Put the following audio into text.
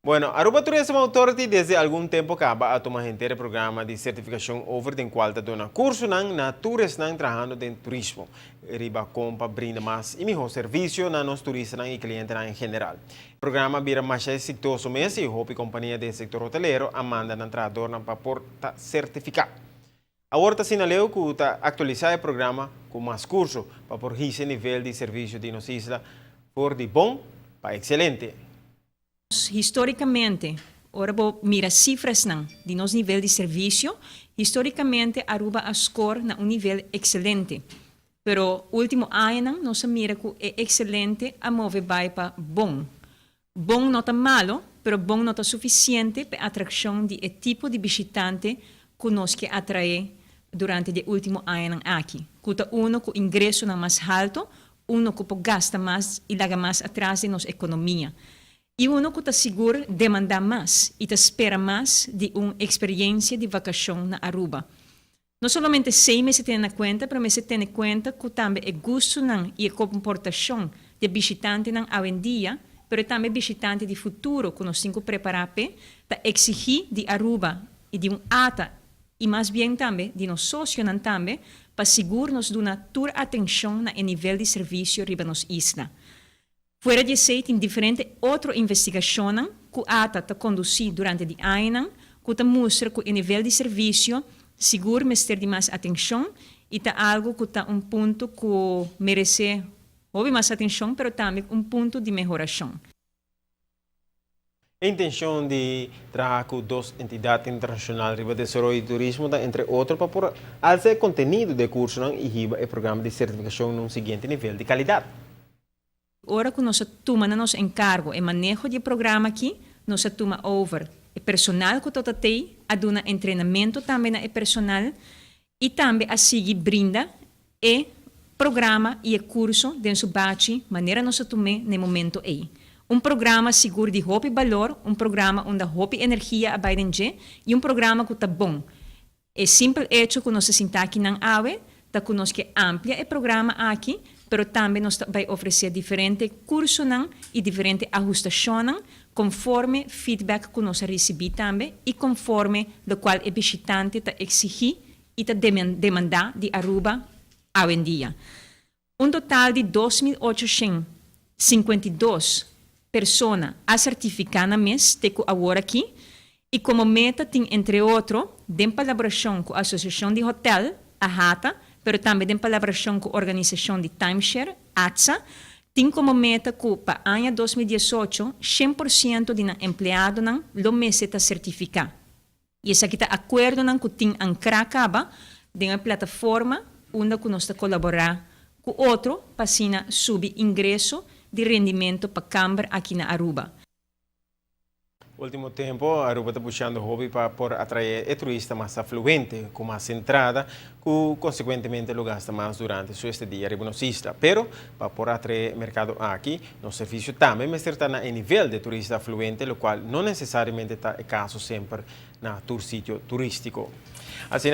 Bueno, Aruba Tourism Authority desde algún tiempo acaba a tomar gente el programa de certificación over den cual dona curso na tours trabajando en turismo. Riba compa brinda más y mejor servicio na nos turistas y clientes en general. El programa vira más exitoso mes y Hopi compañía del sector hotelero amanda na entrador para porta certificar. Ahora sinaleu que está actualizar el programa con más cursos para por ese nivel de servicio de nos isla por de bom para excelente. Historicamente, ora vou mira cifras de nosso nível de serviço, historicamente Aruba a score na nível excelente. Pero último ano nós mira que é excelente a move vai para bom. Bom não tá malo, pero bom não tá suficiente para atração de tipo de visitante que nós que atrai durante o último ano aqui. Cuta uno com ingresso mais alto, uno que gasta mais e laga mais atrás de nossa economia. E uno que está seguro demanda mais e espera mais de uma experiência de vacação na Aruba. Não somente 6 meses tem na conta, mas se tem na conta que também é gosto e a comportação de visitante hoje em dia, mas também visitante de futuro que nós temos que preparar para exigir de Aruba e de ata e mais bem também de nós sócios também para segurar nos dar toda atenção no nível de serviço riba nos isla. Fora de ser, tem diferentes outras investigações que a ATA está conduzindo durante o ano, que mostra que o nível de serviço seguro merece de mais atenção e está algo que está ponto que merece mais atenção, mas também ponto de melhoração. A intenção de trabalhar com duas entidades internacionais de desenvolvimento e turismo, entre outros, para alçar o conteúdo do curso e o programa de certificação num seguinte nível de qualidade. Ora que nós tomamos nosso encargo e manejo de programa aqui, nós toma over o personal que toda tem, a dar treinamento também na personal e também a seguir brinda e programa e curso dentro do bate, maneira nós tomar no momento aí. Programa seguro de hopi valor, programa onde hopi energia a bairenge e programa que está bom. É simples hecho que nós se sentar aqui na AWE, tá que nós que amplia o programa aqui, pero também nós vai oferecer diferentes cursos e diferentes ajustações conforme feedback que nós recebemos também e conforme o qual o visitante está exigir e está demandar de Aruba hoje em dia. Total de 2.852 pessoas a certificar na mês tem agora aqui e como meta tem, entre outros, em colaboração com a Associação de Hotel, a HATA, pero também em colaboração com a organização de timeshare, ATSA, tem como meta que para o ano 2018, 100% de empregados lo mês está certificado. E esse aqui está acordo que tem ancracaba de uma plataforma onde nós está colaborar com outro para subir ingresso de rendimento para a Câmara aqui na Aruba. Último tempo, Aruba está puxando o hobby para atrair turistas mais afluentes, com mais entrada, que consequentemente lo gasta mais durante sua estadia em nossa isla. Pero, para atrair mercado aqui, nosso serviço também está no nível de turista afluente, o qual não necessariamente está caso sempre no sítio turístico. Assim,